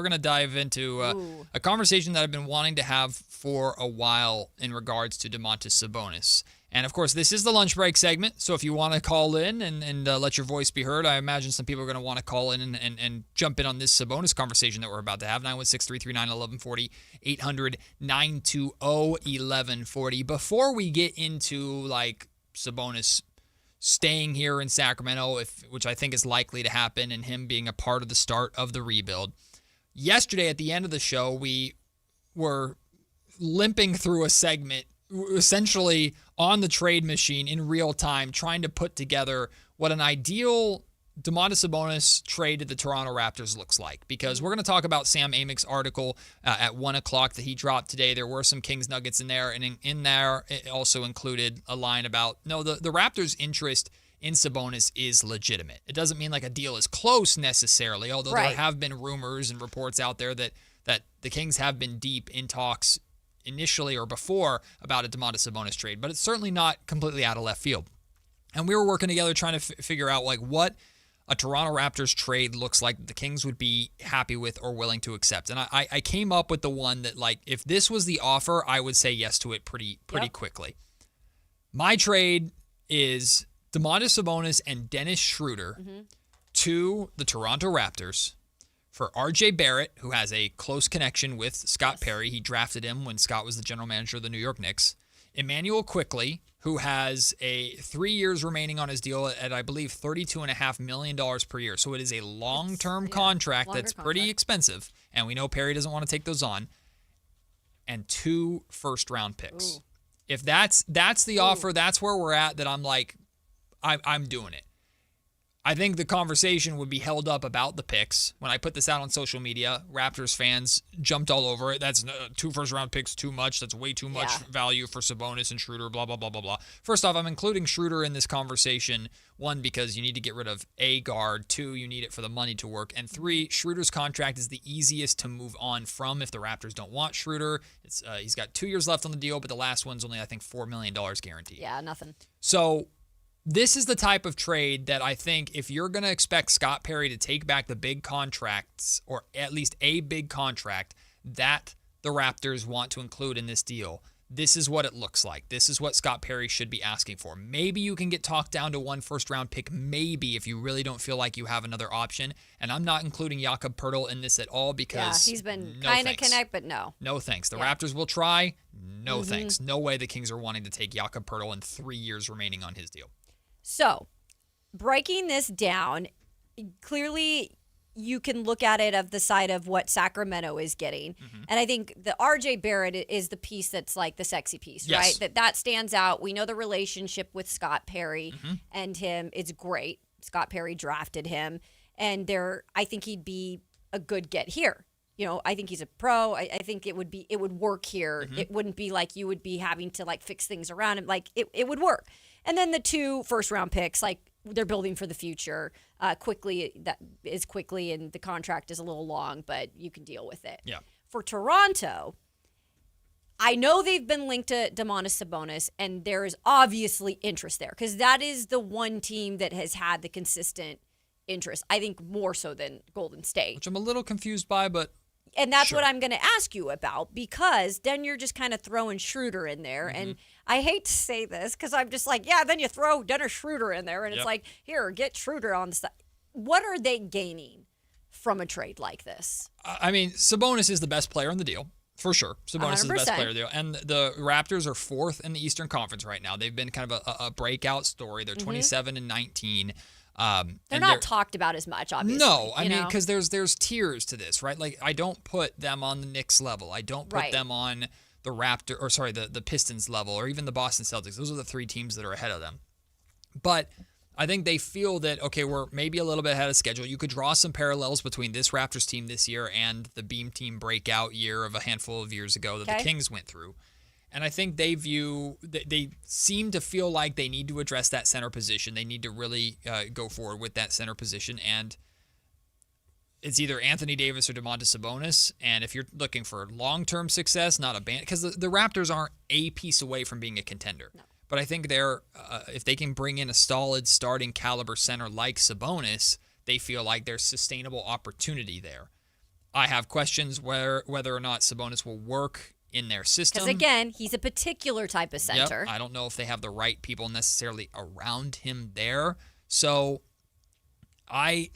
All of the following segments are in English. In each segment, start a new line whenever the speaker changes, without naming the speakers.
We're going to dive into a conversation that I've been wanting to have for a while in regards to Domantas Sabonis. And, of course, this is the lunch break segment, so if you want to call in and let your voice be heard, I imagine some people are going to want to call in and jump in on this Sabonis conversation that we're about to have. 916-339-1140, 800-920-1140. Before we get into, Sabonis staying here in Sacramento, which I think is likely to happen, and him being a part of the start of the rebuild, yesterday at the end of the show, we were limping through a segment essentially on the trade machine in real time, trying to put together what an ideal Domantas Sabonis trade to the Toronto Raptors looks like. Because we're going to talk about Sam Amick's article at 1 o'clock that he dropped today. There were some Kings nuggets in there, and in there it also included a line about, the Raptors' interest in Sabonis is legitimate. It doesn't mean a deal is close necessarily, although there have been rumors and reports out there that the Kings have been deep in talks initially or before about a Domantas Sabonis trade, but it's certainly not completely out of left field. And we were working together trying to figure out what a Toronto Raptors trade looks like that the Kings would be happy with or willing to accept. And I came up with the one that if this was the offer, I would say yes to it pretty quickly. My trade is Domantas Sabonis and Dennis Schroeder to the Toronto Raptors for R.J. Barrett, who has a close connection with Scott Perry. He drafted him when Scott was the general manager of the New York Knicks. Emmanuel Quickley, who has 3 years remaining on his deal at, I believe, $32.5 million per year. So it is a long-term contract that's pretty expensive, and we know Perry doesn't want to take those on. And 2 first-round picks. Ooh. If that's the offer, that's where we're at, that I'm doing it. I think the conversation would be held up about the picks. When I put this out on social media, Raptors fans jumped all over it. That's 2 first-round picks too much. That's way too much value for Sabonis and Schroeder, blah, blah, blah, blah, blah. First off, I'm including Schroeder in this conversation. 1, because you need to get rid of a guard. 2, you need it for the money to work. And 3, Schroeder's contract is the easiest to move on from if the Raptors don't want Schroeder. He's got 2 years left on the deal, but the last one's only, I think, $4 million guaranteed.
Yeah, nothing.
So this is the type of trade that I think if you're going to expect Scott Perry to take back the big contracts, or at least a big contract that the Raptors want to include in this deal, this is what it looks like. This is what Scott Perry should be asking for. Maybe you can get talked down to 1 first-round pick, maybe, if you really don't feel like you have another option. And I'm not including Jakob Poeltl in this at all because
he's been kind of connect, but no.
No thanks. The Raptors will try. No thanks. No way the Kings are wanting to take Jakob Poeltl in 3 years remaining on his deal.
So, breaking this down, clearly you can look at it of the side of what Sacramento is getting. And I think the R.J. Barrett is the piece that's the sexy piece, right? That stands out. We know the relationship with Scott Perry and him. It's great. Scott Perry drafted him. And I think he'd be a good get here. I think he's a pro. I think it would work here. It wouldn't be like you would be having to fix things around him. It would work. And then the 2 first-round picks, they're building for the future. Quickly, and the contract is a little long, but you can deal with it.
Yeah.
For Toronto, I know they've been linked to Domantas Sabonis, and there is obviously interest there because that is the one team that has had the consistent interest. I think more so than Golden State.
Which I'm a little confused by, but
and that's what I'm going to ask you about, because then you're just kind of throwing Schroeder in there. And I hate to say this because I'm just then you throw Dennis Schroeder in there and it's here, get Schroeder on the side. What are they gaining from a trade like this?
I mean, Sabonis is the best player in the deal, for sure. Sabonis 100%. Is the best player in the deal. And the Raptors are 4th in the Eastern Conference right now. They've been kind of a breakout story. They're 27-19.
They're not talked about as much, obviously.
No, I mean, because there's tiers to this, right? I don't put them on the Knicks level. I don't put them on the the Pistons level, or even the Boston Celtics. Those are the 3 teams that are ahead of them. But I think they feel that, okay, we're maybe a little bit ahead of schedule. You could draw some parallels between this Raptors team this year and the Beam team breakout year of a handful of years ago that the Kings went through. And I think they seem to feel like they need to address that center position. They need to really go forward with that center position. And it's either Anthony Davis or Domantas Sabonis. And if you're looking for long-term success, not a band, because the Raptors aren't a piece away from being a contender. No. But I think if they can bring in a solid starting caliber center like Sabonis, they feel like there's sustainable opportunity there. I have questions whether or not Sabonis will work in their system.
Because, again, he's a particular type of center.
Yep. I don't know if they have the right people necessarily around him there. So I'm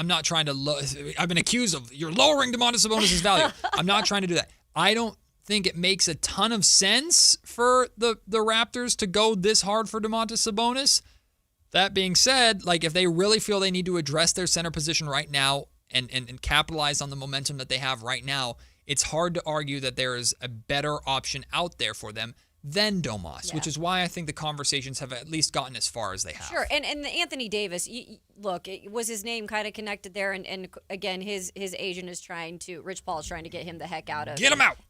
not trying to I've been accused of you're lowering Domantas Sabonis' value. I'm not trying to do that. I don't think it makes a ton of sense for the Raptors to go this hard for Domantas Sabonis. That being said, like if they really feel they need to address their center position right now and capitalize on the momentum that they have right now, it's hard to argue that there is a better option out there for them than Domas, which is why I think the conversations have at least gotten as far as they have.
Sure, and the Anthony Davis, look, was his name kind of connected there, and again, his agent is Rich Paul is trying to get him the heck out of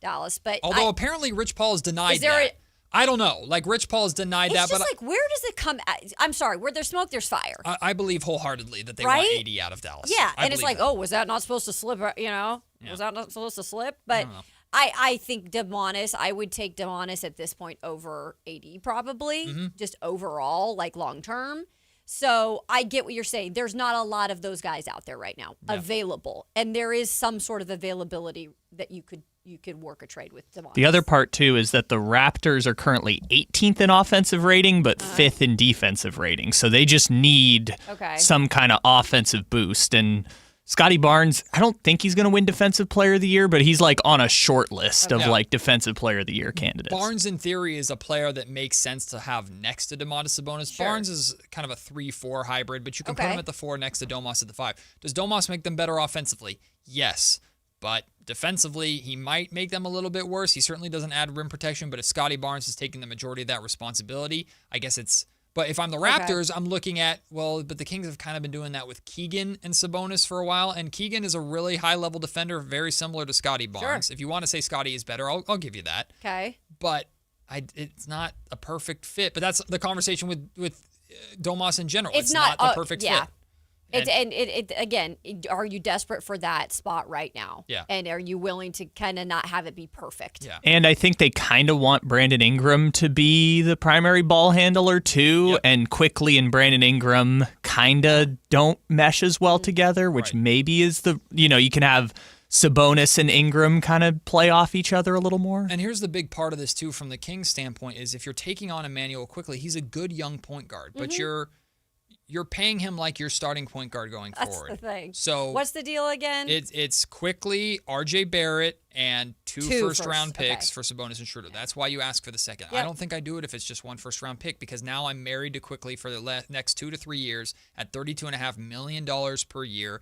Dallas. But
although apparently Rich Paul has denied that. I don't know. Like, Rich Paul has denied that.
It's just like, where does it come at? I'm sorry, where there's smoke, there's fire.
I believe wholeheartedly that they want AD out of Dallas.
Yeah, and it's like, was that not supposed to slip, Was that not supposed to slip? But I think Domantas, I would take Domantas at this point over AD probably, just overall, like long term. So I get what you're saying. There's not a lot of those guys out there right now available. And there is some sort of availability that you could work a trade with Domantas.
The other part, too, is that the Raptors are currently 18th in offensive rating, but 5th in defensive rating. So they just need some kind of offensive boost. And Scotty Barnes, I don't think he's going to win Defensive Player of the Year, but he's like on a short list of like Defensive Player of the Year candidates.
Barnes, in theory, is a player that makes sense to have next to Domantas Sabonis. Sure. Barnes is kind of a 3-4 hybrid, but you can put him at the 4 next to Domas at the 5. Does Domas make them better offensively? Yes. But defensively, he might make them a little bit worse. He certainly doesn't add rim protection, but if Scotty Barnes is taking the majority of that responsibility, I guess it's... But if I'm the Raptors, I'm looking at, but the Kings have kind of been doing that with Keegan and Sabonis for a while, and Keegan is a really high-level defender, very similar to Scotty Barnes. Sure. If you want to say Scotty is better, I'll give you that. Okay. But it's not a perfect fit. But that's the conversation with Domas in general. It's not a perfect fit.
Again, are you desperate for that spot right now?
Yeah.
And are you willing to kind of not have it be perfect?
Yeah.
And I think they kind of want Brandon Ingram to be the primary ball handler too. Yep. And Quickly and Brandon Ingram kind of don't mesh as well together, which maybe is you can have Sabonis and Ingram kind of play off each other a little more.
And here's the big part of this too from the Kings standpoint is if you're taking on Emmanuel Quickly, he's a good young point guard, but you're paying him like your starting point guard going forward.
That's the thing.
So
what's the deal again?
It's Quickly, RJ Barrett, and two first-round picks for Sabonis and Schroeder. That's why you ask for the second. Yep. I don't think I do it if it's just one first-round pick because now I'm married to Quickly for the next 2 to 3 years at $32.5 million per year.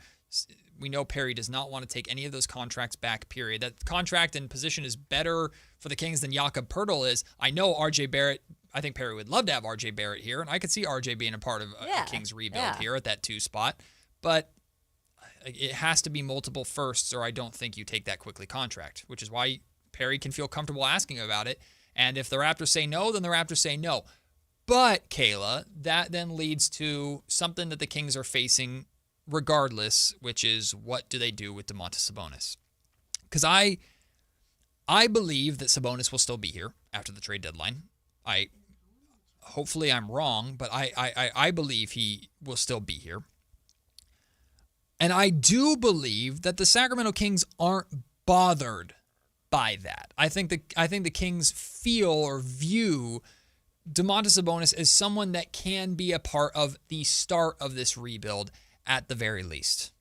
We know Perry does not want to take any of those contracts back, period. That contract and position is better for the Kings than Jakob Poeltl is. I know RJ Barrett. I think Perry would love to have RJ Barrett here, and I could see RJ being a part of a Kings rebuild here at that 2 spot. But it has to be multiple firsts, or I don't think you take that Quickly contract, which is why Perry can feel comfortable asking about it. And if the Raptors say no, then the Raptors say no. But, Kayla, that then leads to something that the Kings are facing regardless, which is what do they do with Domantas Sabonis? Because I believe that Sabonis will still be here after the trade deadline. Hopefully I'm wrong, but I believe he will still be here. And I do believe that the Sacramento Kings aren't bothered by that. I think the Kings feel or view Domantas Sabonis as someone that can be a part of the start of this rebuild at the very least.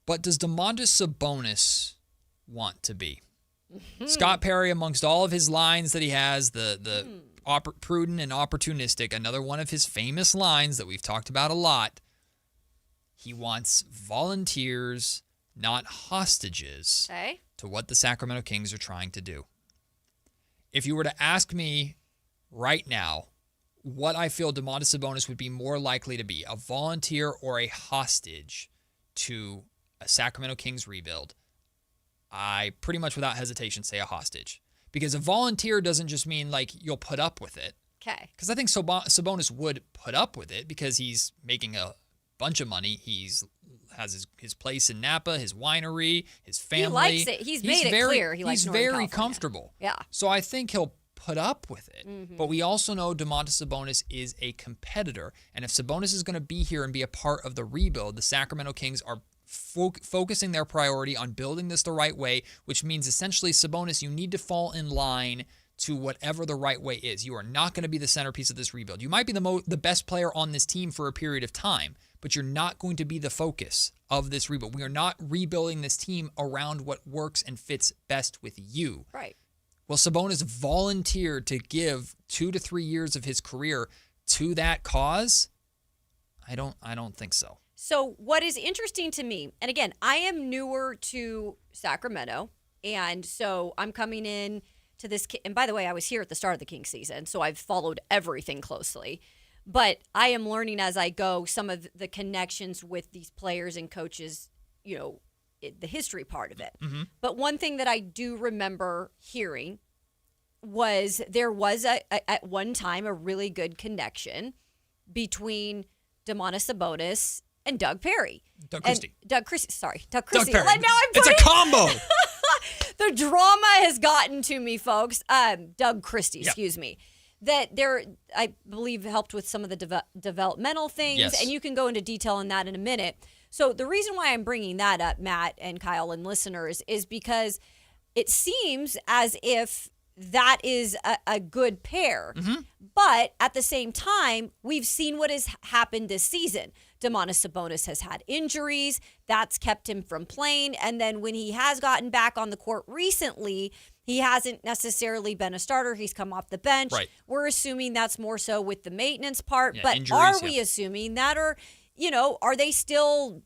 But does Domantas Sabonis want to be? Scott Perry, amongst all of his lines that he has, the prudent and opportunistic, another one of his famous lines that we've talked about a lot, he wants volunteers, not hostages, to what the Sacramento Kings are trying to do. If you were to ask me right now what I feel Domantas Sabonis would be more likely to be, a volunteer or a hostage to a Sacramento Kings rebuild, I pretty much without hesitation say a hostage. Because a volunteer doesn't just mean like you'll put up with it.
Okay.
Because I think Sabonis would put up with it because he's making a bunch of money. Has his place in Napa, his winery, his family.
He likes it. He's made it clear he likes Northern
He's very
California.
comfortable.
Yeah.
So I think he'll put up with it. Mm-hmm. But we also know Domantas Sabonis is a competitor. And if Sabonis is going to be here and be a part of the rebuild, the Sacramento Kings are focusing their priority on building this the right way, which means essentially, Sabonis, you need to fall in line to whatever the right way is. You are not going to be the centerpiece of this rebuild. You might be the best player on this team for a period of time, but you're not going to be the focus of this rebuild. We are not rebuilding this team around what works and fits best with you.
Right.
Well, Sabonis volunteered to give 2 to 3 years of his career to that cause. I don't think so.
So what is interesting to me, and again, I am newer to Sacramento, and so I'm coming in to this. And by the way, I was here at the start of the Kings season, so I've followed everything closely. But I am learning as I go some of the connections with these players and coaches, the history part of it. Mm-hmm. But one thing that I do remember hearing was there was at one time a really good connection between Domantas Sabonis and Doug Perry.
Doug Christie.
Doug Christie.
Doug Perry.
Now
it's a combo.
The drama has gotten to me, folks. Doug Christie, excuse me. That I believe, helped with some of the developmental things.
Yes.
And you can go into detail on that in a minute. So the reason why I'm bringing that up, Matt and Kyle and listeners, is because it seems as if that is a good pair. Mm-hmm. But at the same time, we've seen what has happened this season. Domantas Sabonis has had injuries. That's kept him from playing. And then when he has gotten back on the court recently, he hasn't necessarily been a starter. He's come off the bench.
Right.
We're assuming that's more so with the maintenance part.
Yeah,
but
injuries,
are we assuming that, or, are they still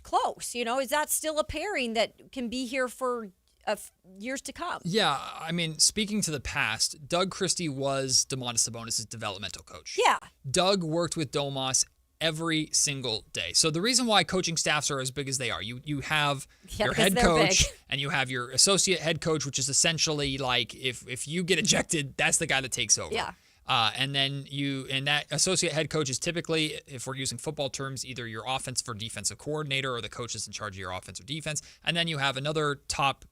close? Is that still a pairing that can be here for years to come?
Yeah, I mean, speaking to the past, Doug Christie was Domantas Sabonis' developmental coach.
Yeah.
Doug worked with Domas every single day. So the reason why coaching staffs are as big as they are, you have your head coach and you have your associate head coach, which is essentially like if you get ejected, that's the guy that takes over.
Yeah.
And then that associate head coach is typically, if we're using football terms, either your offensive or defensive coordinator or the coach that's in charge of your offense or defense. And then you have another top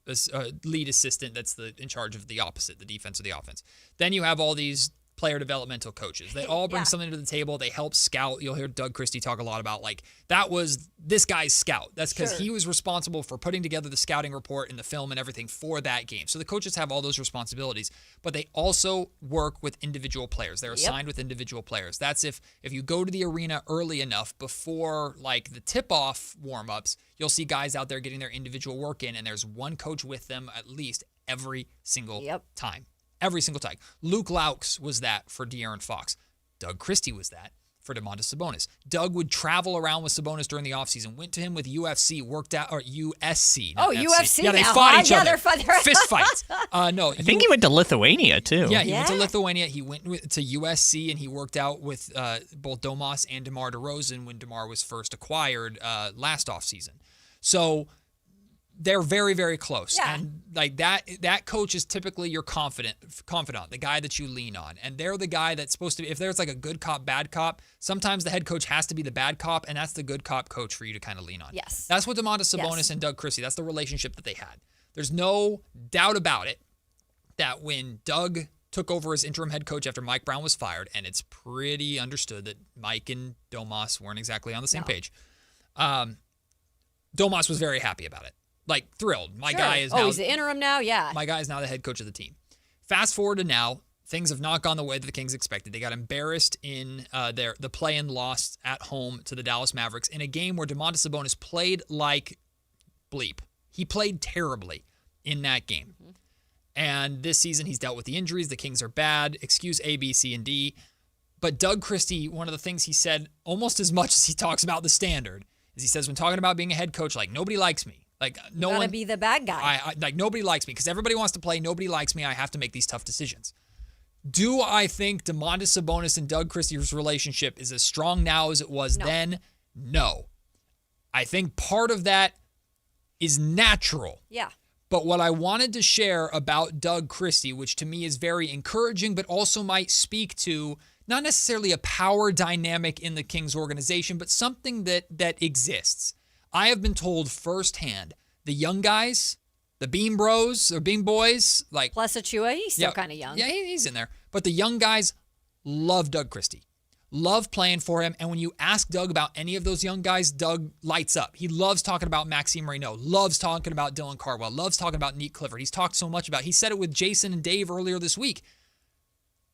lead assistant that's in charge of the opposite, the defense or the offense. Then you have all these player developmental coaches. They all bring something to the table. They help scout. You'll hear Doug Christie talk a lot about that was this guy's scout. That's because he was responsible for putting together the scouting report and the film and everything for that game. So the coaches have all those responsibilities, but they also work with individual players. They're assigned with individual players. That's if you go to the arena early enough before the tip-off warm-ups, you'll see guys out there getting their individual work in, and there's one coach with them at least every single time. Every single time. Luke Laux was that for De'Aaron Fox. Doug Christie was that for Domantas Sabonis. Doug would travel around with Sabonis during the offseason, went to him with UFC, worked out, or USC.
Oh, FC. UFC.
Yeah, they fought each other. Fist fights. No,
I think he went to Lithuania, too.
Yeah, he went to Lithuania. He went to USC, and he worked out with both Domas and DeMar DeRozan when DeMar was first acquired last offseason. So they're very, very close.
Yeah.
And that coach is typically your confidant, the guy that you lean on. And they're the guy that's supposed to be, if there's a good cop, bad cop, sometimes the head coach has to be the bad cop, and that's the good cop coach for you to kind of lean on.
Yes.
That's what Domantas Sabonis and Doug Christie, that's the relationship that they had. There's no doubt about it that when Doug took over as interim head coach after Mike Brown was fired, and it's pretty understood that Mike and Domas weren't exactly on the same page, Domas was very happy about it. Thrilled. My guy is now.
Oh, he's the interim now? Yeah.
My guy is now the head coach of the team. Fast forward to now, things have not gone the way that the Kings expected. They got embarrassed in the play-in loss at home to the Dallas Mavericks in a game where Domantas Sabonis played like bleep. He played terribly in that game. Mm-hmm. And this season, he's dealt with the injuries. The Kings are bad. Excuse A, B, C, and D. But Doug Christie, one of the things he said almost as much as he talks about the standard is he says, when talking about being a head coach, nobody likes me. No one,
gotta be the bad guy.
Nobody likes me because everybody wants to play. Nobody likes me. I have to make these tough decisions. Do I think Domantas Sabonis and Doug Christie's relationship is as strong now as it was then? No. I think part of that is natural.
Yeah.
But what I wanted to share about Doug Christie, which to me is very encouraging, but also might speak to not necessarily a power dynamic in the Kings organization, but something that exists. I have been told firsthand, the young guys, the Beam Bros or Beam Boys,
plus Achua, he's still kind of young.
Yeah, he's in there. But the young guys love Doug Christie. love playing for him. And when you ask Doug about any of those young guys, Doug lights up. He loves talking about Maxime Reynaud, loves talking about Dylan Cardwell, loves talking about Nick Clifford. He's talked so much about, he said it with Jason and Dave earlier this week.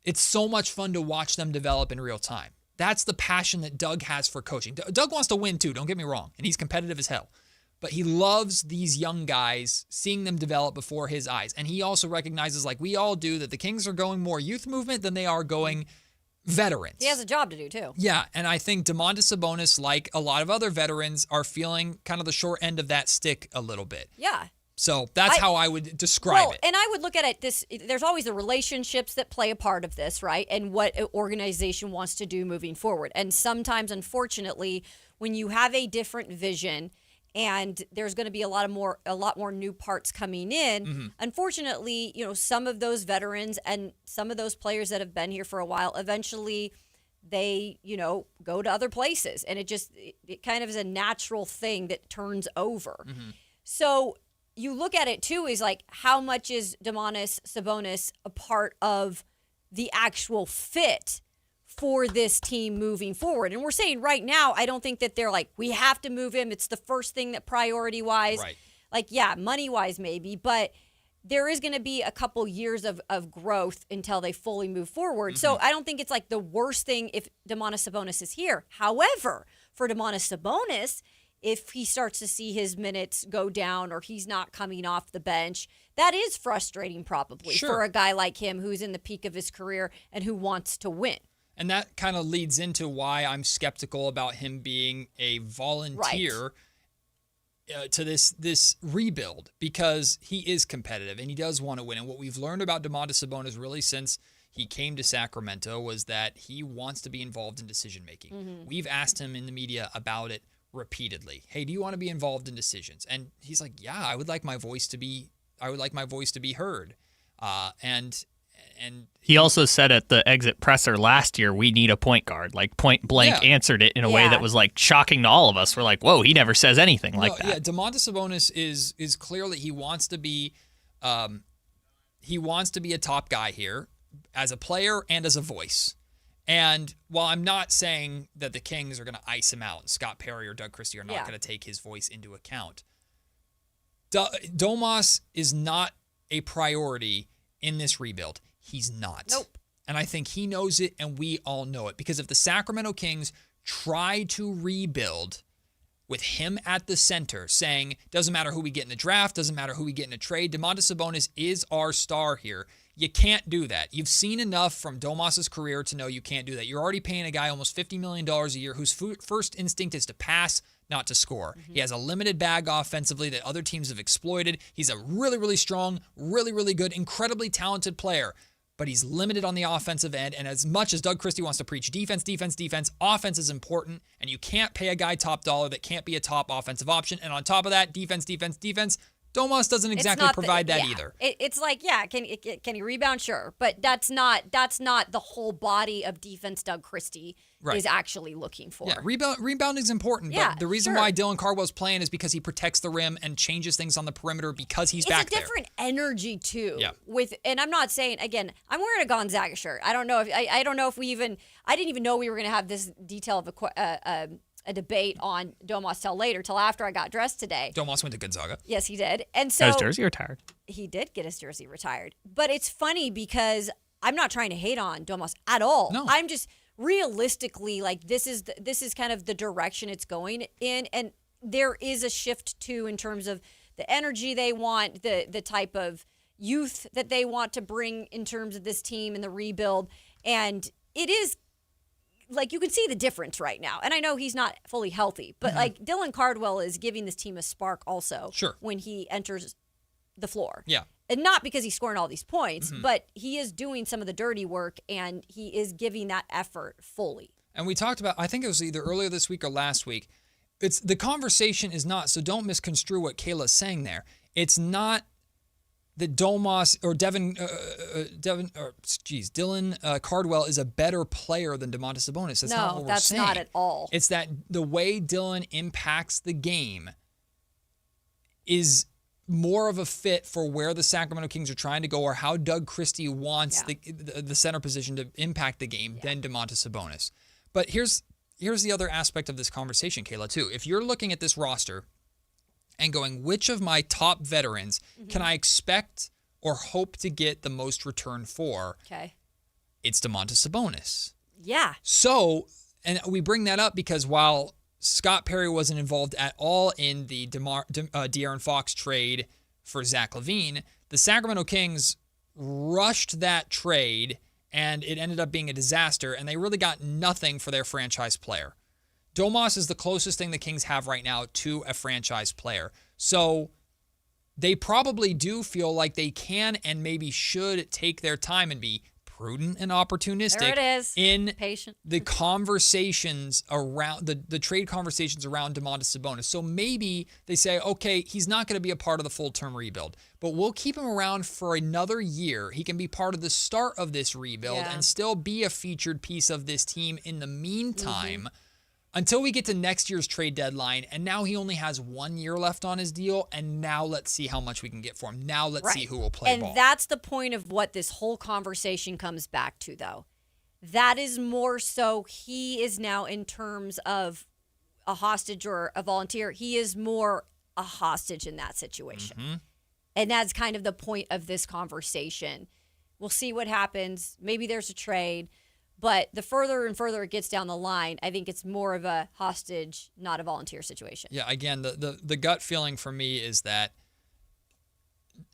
It's so much fun to watch them develop in real time. That's the passion that Doug has for coaching. Doug wants to win too, don't get me wrong, and he's competitive as hell. But he loves these young guys, seeing them develop before his eyes. And he also recognizes, like we all do, that the Kings are going more youth movement than they are going veterans.
He has a job to do, too.
Yeah, and I think Domantas Sabonis, like a lot of other veterans, are feeling kind of the short end of that stick a little bit.
Yeah.
So that's how I would describe it.
And I would look at it, there's always the relationships that play a part of this, right? And what an organization wants to do moving forward. And sometimes, unfortunately, when you have a different vision and there's going to be a lot more new parts coming in. Unfortunately, some of those veterans and some of those players that have been here for a while, eventually they, go to other places, and it kind of is a natural thing that turns over. So you look at it too, is like, how much is Domantas Sabonis a part of the actual fit for this team moving forward? And we're saying right now, I don't think that they're like, we have to move him. It's the first thing that priority-wise.
Right.
Like, yeah, money-wise maybe, but there is going to be a couple years of growth until they fully move forward. So I don't think it's like the worst thing if Domantas Sabonis is here. However, for Domantas Sabonis, if he starts to see his minutes go down or he's not coming off the bench, that is frustrating probably for a guy like him who's in the peak of his career and who wants to win.
And that kind of leads into why I'm skeptical about him being a volunteer to this rebuild, because he is competitive and he does want to win. And what we've learned about Domantas Sabonis really since he came to Sacramento was that he wants to be involved in decision making. We've asked him in the media about it repeatedly. Hey, do you want to be involved in decisions? And he's like, yeah, I would like my voice to be heard. And
he also said at the exit presser last year, we need a point guard. Like, point blank answered it in a way that was like shocking to all of us. We're like, whoa, he never says anything like that.
Yeah, Domantas Sabonis is clearly he wants to be a top guy here as a player and as a voice. And while I'm not saying that the Kings are going to ice him out, and Scott Perry or Doug Christie are not going to take his voice into account, Domas is not a priority in this rebuild. He's not.
Nope.
And I think he knows it, and we all know it. Because if the Sacramento Kings try to rebuild with him at the center, saying, doesn't matter who we get in the draft, doesn't matter who we get in a trade, Domantas Sabonis is our star here. You can't do that. You've seen enough from Domas's career to know you can't do that. You're already paying a guy almost $50 million a year whose first instinct is to pass, not to score. He has a limited bag offensively that other teams have exploited. He's a really, really strong, really, really good, incredibly talented player, but he's limited on the offensive end. And as much as Doug Christie wants to preach defense, offense is important, and you can't pay a guy top dollar that can't be a top offensive option. And on top of that, defense. Domas doesn't exactly provide that either.
It's like, can he rebound? Sure. But that's not the whole body of defense Doug Christie is actually looking for.
Yeah, rebounding is important, but the reason why Dylan Cardwell's playing is because he protects the rim and changes things on the perimeter because he's back there.
It's a different energy too.
Yeah.
And I'm not saying, again, I'm wearing a Gonzaga shirt. I don't know if I didn't even know we were going to have this detail of a debate on Domas till after I got dressed today.
Domas went to Gonzaga.
Yes, he did. And so
his jersey retired.
He did get his jersey retired. But it's funny because I'm not trying to hate on Domas at all.
No.
I'm just realistically, like, this is kind of the direction it's going in, and there is a shift too in terms of the energy they want, the type of youth that they want to bring in terms of this team and the rebuild. And it is, like, you can see the difference right now. And I know he's not fully healthy, but like Dylan Cardwell is giving this team a spark also when he enters the floor.
Yeah.
And not because he's scoring all these points, but he is doing some of the dirty work and he is giving that effort fully.
And we talked about, I think it was either earlier this week or last week, it's the conversation is not, so don't misconstrue what Kayla's saying there. It's not that Domas or Dylan Cardwell is a better player than Domantas Sabonis. That's not what we're saying.
No, that's not at all.
It's that the way Dylan impacts the game is more of a fit for where the Sacramento Kings are trying to go, or how Doug Christie wants the center position to impact the game than Domantas Sabonis. But here's the other aspect of this conversation, Kayla, too. If you're looking at this roster and going, which of my top veterans can I expect or hope to get the most return for?
Okay.
It's Domantas Sabonis.
Yeah.
So, and we bring that up because while Scott Perry wasn't involved at all in the De'Aaron Fox trade for Zach LaVine, the Sacramento Kings rushed that trade, and it ended up being a disaster, and they really got nothing for their franchise player. Domas is the closest thing the Kings have right now to a franchise player. So they probably do feel like they can and maybe should take their time and be prudent and opportunistic
there it is.
in
Patient.
the conversations around the trade conversations around Domantas Sabonis. So maybe they say, okay, he's not going to be a part of the full-term rebuild, but we'll keep him around for another year. He can be part of the start of this rebuild and still be a featured piece of this team in the meantime until we get to next year's trade deadline. And now he only has 1 year left on his deal. And now let's see how much we can get for him. Now let's see who will play ball.
And that's the point of what this whole conversation comes back to, though. That is more so he is now, in terms of a hostage or a volunteer, he is more a hostage in that situation. And that's kind of the point of this conversation. We'll see what happens. Maybe there's a trade. But the further and further it gets down the line, I think it's more of a hostage, not a volunteer situation.
Yeah, again, the gut feeling for me is that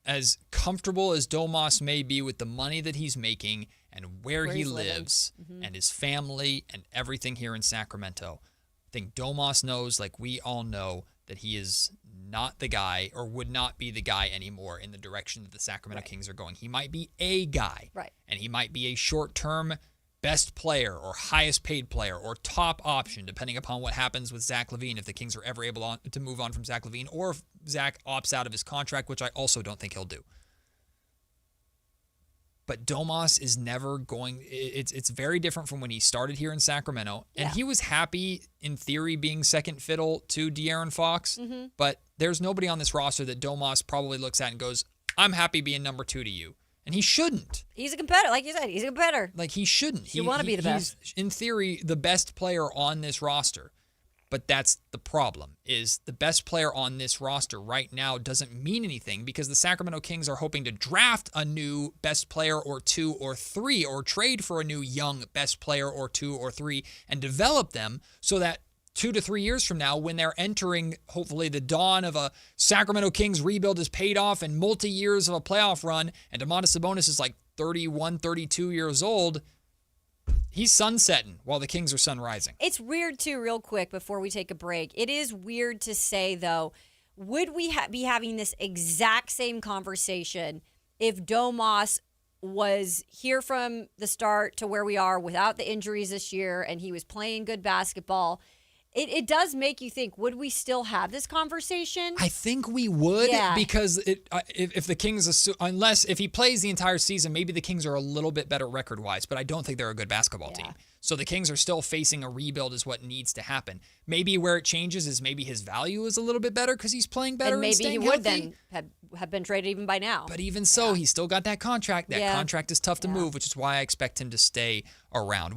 as comfortable as Domas may be with the money that he's making and where he lives and his family and everything here in Sacramento, I think Domas knows, like we all know, that he is not the guy or would not be the guy anymore in the direction that the Sacramento Kings are going. He might be a guy, and he might be a short-term best player or highest paid player or top option, depending upon what happens with Zach LaVine, if the Kings are ever able to move on from Zach LaVine, or if Zach opts out of his contract, which I also don't think he'll do. But Domas is never going, it's very different from when he started here in Sacramento. And he was happy, in theory, being second fiddle to De'Aaron Fox. But there's nobody on this roster that Domas probably looks at and goes, I'm happy being number 2 to you. And he shouldn't.
He's a competitor. Like you said, he's a competitor.
Like, he shouldn't.
You want to be the best.
He's, in theory, the best player on this roster. But that's the problem, is the best player on this roster right now doesn't mean anything because the Sacramento Kings are hoping to draft a new best player or 2 or 3 or trade for a new young best player or 2 or 3 and develop them so that 2 to 3 years from now, when they're entering, hopefully, the dawn of a Sacramento Kings rebuild is paid off and multi-years of a playoff run, and Domantas Sabonis is like 31, 32 years old, he's sunsetting while the Kings are sunrising.
It's weird, too, real quick, before we take a break. It is weird to say, though, would we be having this exact same conversation if Domas was here from the start to where we are without the injuries this year and he was playing good basketball? It does make you think, would we still have this conversation?
I think we would because if the Kings, unless if he plays the entire season, maybe the Kings are a little bit better record-wise, but I don't think they're a good basketball team. So the Kings are still facing a rebuild is what needs to happen. Maybe where it changes is maybe his value is a little bit better because he's playing better and
maybe he would
healthy.
then have been traded even by now.
But even so, he's still got that contract. That contract is tough to move, which is why I expect him to stay around. Well,